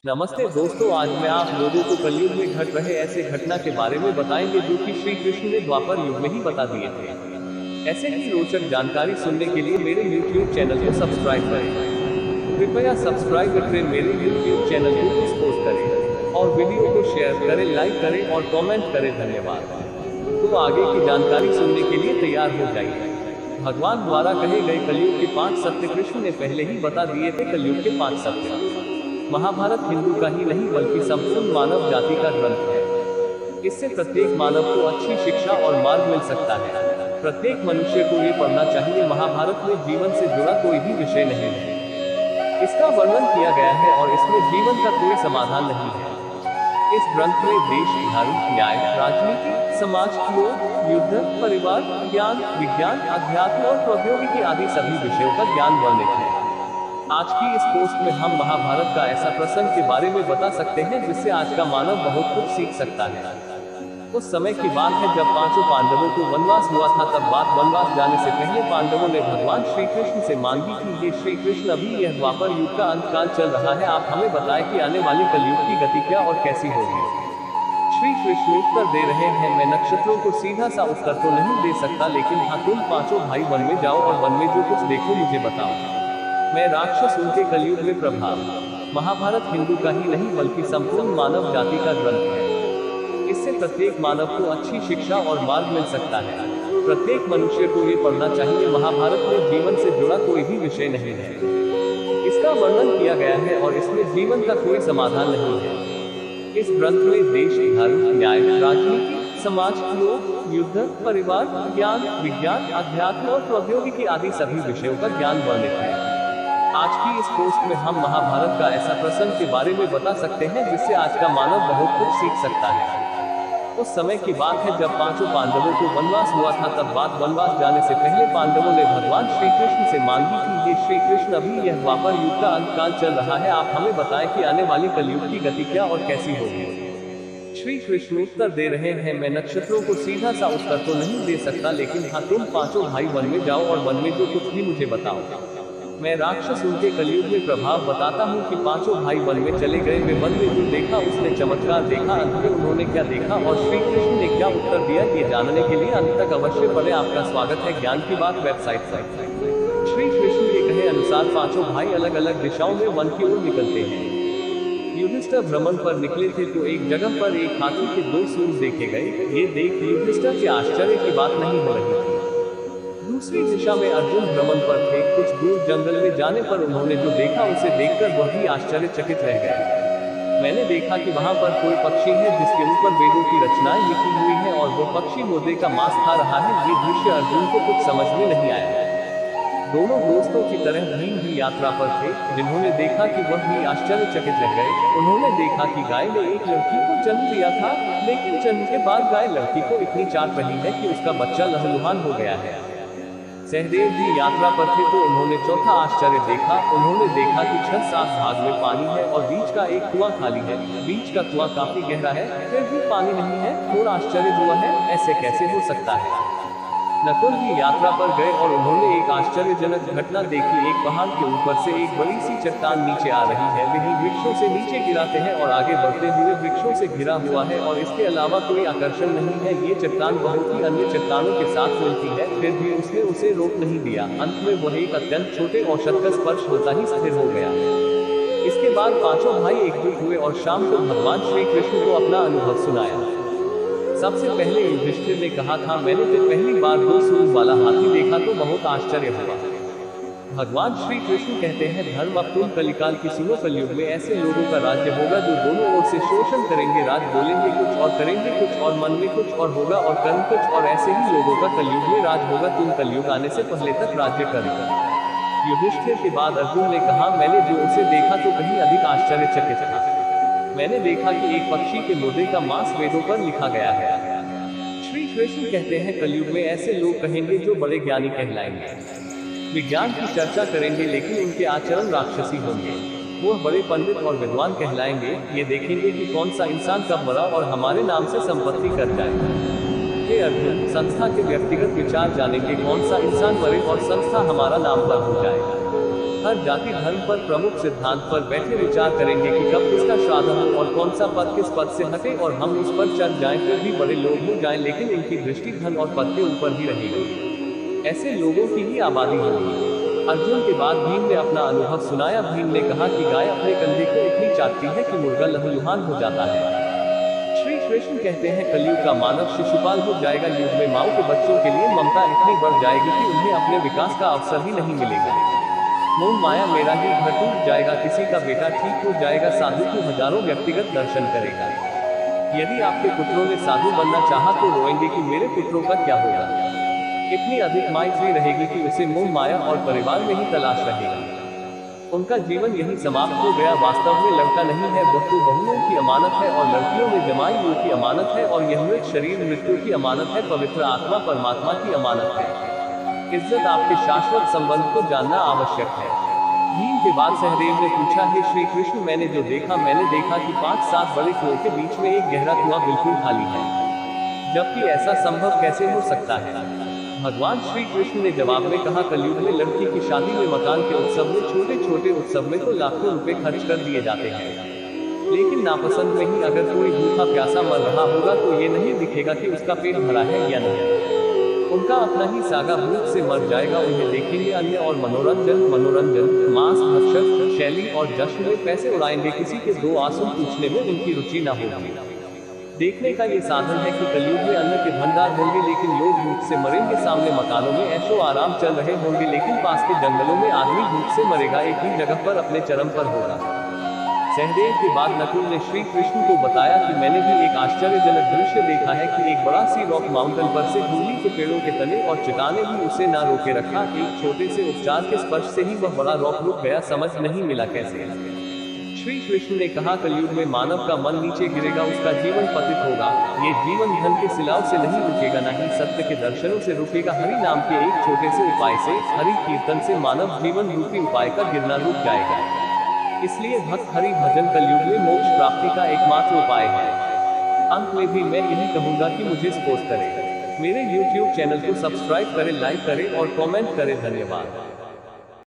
नमस्ते दोस्तों, आज मैं आप लोगों को कलयुग में घट रहे ऐसे घटना के बारे में बताएंगे जो कि श्री कृष्ण ने द्वापर युग में ही बता दिए थे। ऐसे ही रोचक जानकारी सुनने के लिए मेरे YouTube चैनल को सब्सक्राइब करें। कृपया सब्सक्राइब करें मेरे YouTube चैनल को सपोर्ट करें और वीडियो को शेयर करें, लाइक करें और कमेंट करें। धन्यवाद। तो आगे की जानकारी सुनने के लिए तैयार हो जाइए। भगवान द्वारा कहे गए कलयुग के 5 सत्य कृष्ण ने पहले ही बता दिए थे। कलयुग के 5 सत्य महाभारत हिंदू का ही नहीं बल्कि संपूर्ण मानव जाति का ग्रंथ है। इससे प्रत्येक मानव को अच्छी शिक्षा और मार्ग मिल सकता है। प्रत्येक मनुष्य को ये पढ़ना चाहिए। महाभारत में जीवन से जुड़ा कोई भी विषय नहीं है। इसका वर्णन किया गया है और इसमें जीवन का कोई समाधान नहीं है। इस ग्रंथ में देश, धर्म, न्याय, राजनीति, समाज, योग, युद्ध, परिवार, ज्ञान, विज्ञान, अध्यात्म और प्रौद्योगिकी आदि सभी विषयों का ज्ञान वर्णित है। आज की इस पोस्ट में हम महाभारत का ऐसा प्रसंग के बारे में बता सकते हैं जिससे आज का मानव बहुत कुछ सीख सकता है। उस समय की बात है जब 5 पांडवों को वनवास हुआ था। तब बात वनवास जाने से पहले पांडवों ने भगवान श्री कृष्ण से मांगी थी, ये श्री कृष्ण, अभी यह द्वापर युग का अंतकाल चल रहा है, आप हमें बताएं कि आने वाले कलयुग की गति क्या और कैसी होगी। श्री कृष्ण उत्तर दे रहे हैं, मैं नक्षत्रों को सीधा सा उत्तर तो नहीं दे सकता, लेकिन हाँ, तुम 5 भाई वन में जाओ और वन में जो कुछ देखो मुझे बताओ। मैं राक्षस उनके कलयुग में प्रभाव। महाभारत हिंदू का ही नहीं बल्कि संपूर्ण मानव जाति का ग्रंथ है। इससे प्रत्येक मानव को अच्छी शिक्षा और मार्ग मिल सकता है। प्रत्येक मनुष्य को ये पढ़ना चाहिए। महाभारत में जीवन से जुड़ा कोई भी विषय नहीं है। इसका वर्णन किया गया है और इसमें जीवन का कोई समाधान नहीं है। इस ग्रंथ में देश, धर्म, न्याय, राजनीति, समाज, योग, युद्ध, परिवार, ज्ञान, विज्ञान, अध्यात्म और प्रौद्योगिकी आदि सभी विषयों का ज्ञान वर्णित है। आज की इस पोस्ट में हम महाभारत का ऐसा प्रसंग के बारे में बता सकते हैं जिससे आज का मानव बहुत कुछ सीख सकता है। उस समय की बात है जब 5 पांडवों को वनवास हुआ था। तब बात वनवास जाने से पहले पांडवों ने भगवान श्री कृष्ण से मांगी थी, ये श्री कृष्ण, अभी यह द्वापर युग का अंतकाल चल रहा है, आप हमें बताएं कि आने वाली कलयुग की गति क्या और कैसी होगी। श्री कृष्ण उत्तर दे रहे हैं, मैं नक्षत्रों को सीधा सा उत्तर तो नहीं दे सकता, लेकिन हाँ, तुम 5 भाई वन में जाओ और वन में जो कुछ भी मुझे बताओ। मैं राक्षस उनके कलयुग में प्रभाव बताता हूँ कि 5 भाई वन में चले गए। वे वन में जो देखा उसने चमत्कार देखा। अंत में उन्होंने क्या देखा और श्री कृष्ण ने क्या उत्तर दिया, ये जानने के लिए अंत तक अवश्य पढ़ें। आपका स्वागत है ज्ञान की बात वेबसाइट पर। श्री कृष्ण के कहे अनुसार 5 भाई अलग अलग दिशाओं में वन की ओर निकलते हैं। युधिष्ठिर भ्रमण पर निकले थे तो एक जगह पर एक हाथी के 2 सूंड देखे गए। ये देख युधिष्ठिर के आश्चर्य की बात नहीं हो रही थी। दूसरी दिशा में अर्जुन भ्रमण पर थे। कुछ दूर जंगल में जाने पर उन्होंने जो देखा उसे देखकर वह भी आश्चर्यचकित रह गए। मैंने देखा कि वहां पर कोई पक्षी है जिसके ऊपर वेदों की रचनाएं लिखी हुई हैं और वो पक्षी मुर्दे का मांस खा रहा है। ये दृश्य अर्जुन को कुछ समझ में नहीं आया। दोनों दोस्तों की तरह भीम भी यात्रा पर थे, जिन्होंने देखा कि वह भी आश्चर्यचकित रह गए। उन्होंने देखा कि गाय ने एक लड़की को जन्म दिया था, लेकिन जन्म के बाद गाय लड़की को इतनी चाट रही है कि उसका बच्चा लहलुहान हो गया है। सहदेव जी यात्रा पर थे तो उन्होंने चौथा आश्चर्य देखा। उन्होंने देखा कि 6-7 भाग में पानी है और बीच का एक कुआं खाली है। बीच का कुआं काफी गहरा है, फिर भी पानी नहीं है। थोड़ा आश्चर्य हुआ है, ऐसे कैसे हो सकता है। नकुल भी यात्रा पर गए और उन्होंने एक आश्चर्यजनक घटना देखी। एक पहाड़ के ऊपर से एक बड़ी सी चट्टान नीचे आ रही है। वही वृक्षों से नीचे गिराते हैं और आगे बढ़ते हुए वृक्षों से घिरा हुआ है और इसके अलावा कोई आकर्षण नहीं है। ये चट्टान बहुत ही अन्य चट्टानों के साथ मिलती है, फिर भी उसने उसे रोक नहीं दिया। अंत में वह एक अत्यंत छोटे औषध का स्पर्श होता ही स्थिर हो गया। इसके बाद 5 भाई एकजुट हुए और शाम को भगवान श्री कृष्ण को अपना अनुभव सुनाया। सबसे पहले युधिष्ठिर ने कहा था, मैंने तो पहली बार 2 सूंड वाला हाथी देखा तो बहुत आश्चर्य हुआ। भगवान श्री कृष्ण कहते हैं, धर्म, अब तुम कलिकाल की सुनो। कलयुग में ऐसे लोगों का राज्य होगा जो दोनों ओर से शोषण करेंगे। राज बोलेंगे कुछ और करेंगे कुछ और, मन में कुछ और होगा और कर्म कुछ और। ऐसे ही लोगों का कलयुग में राज होगा। तुम कलयुग आने से पहले तक राज्य करेगा। युधिष्ठिर के बाद अर्जुन ने कहा, मैंने जो उसे देखा तो कहीं अधिक आश्चर्यचकित था। मैंने देखा कि एक पक्षी के मुर्दे का मांस वेदों पर लिखा गया है। श्री कृष्ण कहते हैं, कलयुग में ऐसे लोग कहेंगे जो बड़े ज्ञानी कहलाएंगे, विज्ञान की चर्चा करेंगे, लेकिन उनके आचरण राक्षसी होंगे। वह बड़े पंडित और विद्वान कहलाएंगे। ये देखेंगे कि कौन सा इंसान कब मरा और हमारे नाम से संपत्ति कर जाएगा। हे अर्जुन, संस्था के व्यक्तिगत विचार जानेंगे, कौन सा इंसान मरे और संस्था हमारा नाम पर हो जाएगा। हर जाति धर्म पर प्रमुख सिद्धांत पर बैठे विचार करेंगे कि कब किसका श्राद्ध हो और कौन सा पद किस पद से हटे और हम उस पर चल जाएं। फिर भी बड़े लोग हो जाएं लेकिन इनकी दृष्टि धन और पद के ऊपर ही रहेगी। ऐसे लोगों की ही आबादी होगी। अर्जुन के बाद भीम ने अपना अनुभव सुनाया। भीम ने कहा कि गाय अपने कंधे को इतनी चाटती है कि मुर्गा लहूलुहान हो जाता है। श्री कृष्ण कहते हैं कलयुग का मानव शिशुपाल हो जाएगा। युग में माओ के बच्चों के लिए ममता इतनी बढ़ जाएगी कि उन्हें अपने विकास का अवसर ही नहीं मिलेगा। मोह माया मेरा ही घर टूट जाएगा। किसी का बेटा ठीक हो जाएगा। साधु को हजारों व्यक्तिगत दर्शन करेगा। यदि आपके पुत्रों ने साधु बनना चाहा तो रोएंगे कि मेरे पुत्रों का क्या होगा। इतनी अधिक मैत्री रहेगी कि उसे मोह माया और परिवार में ही तलाश रहेगा। उनका जीवन यही समाप्त हो गया। वास्तव में लड़का नहीं है, वह तो बहुओं की अमानत है और लड़कियों में जमाई हुई की अमानत है और यह मृत शरीर मृत्यु की अमानत है। पवित्र आत्मा परमात्मा की अमानत है। इज्जत आपके शाश्वत संबंध को जानना आवश्यक है। भीम के बाद सहदेव ने पूछा, हे श्री कृष्ण, मैंने देखा कि 5-7 बड़े कुओं के बीच में एक गहरा कुआं बिल्कुल खाली है, जबकि ऐसा संभव कैसे हो सकता है। भगवान श्री कृष्ण ने जवाब में कहा, कलयुग में लड़की की शादी में, मकान के उत्सव में, छोटे छोटे उत्सव में तो लाखों रुपए खर्च कर दिए जाते हैं, लेकिन नापसंद में ही अगर कोई भूखा प्यासा मर रहा होगा तो ये नहीं दिखेगा कि उसका पेट भरा है या नहीं। उनका अपना ही सागा भूख से मर जाएगा। उन्हें देखेंगे अन्य और मनोरंजन, मांस भक्षक, शैली और जश्न में पैसे उड़ाएंगे। किसी के 2 आंसू पूछने में उनकी रुचि न होगी। देखने का ये साधन है कि कलयुग में अन्न के भंडार होंगे लेकिन लोग भूख से मरेंगे। सामने मकानों में ऐशो आराम चल रहे होंगे लेकिन पास के जंगलों में आदमी भूख से मरेगा। एक ही जगह पर अपने चरम पर होगा। सहदेव के बाद नकुल ने श्री कृष्ण को बताया कि मैंने भी एक आश्चर्यजनक दृश्य देखा है कि एक बड़ा सी रॉक माउंटेन पर से धूली के पेड़ों के तने और चट्टाने भी उसे ना रोके रखा। एक छोटे से उपचार के स्पर्श से ही वह बड़ा रॉक रुक गया। समझ नहीं मिला कैसे। श्री कृष्ण ने कहा, कलयुग में मानव का मन नीचे गिरेगा, उसका जीवन पतित होगा। ये जीवन धन के सिलाव से नहीं रुकेगा, न ही सत्य के दर्शनों से रुकेगा। हरि नाम के एक छोटे से उपाय से, हरि कीर्तन से मानव जीवन रूपी उपाय का गिरना रुक जाएगा। इसलिए भक्त हरि भजन कलयुग में मोक्ष प्राप्ति का एकमात्र उपाय है। अंत में भी मैं यही कहूंगा कि मुझे सपोर्ट करें। मेरे YouTube चैनल को सब्सक्राइब करें, लाइक करें और कमेंट करें। धन्यवाद।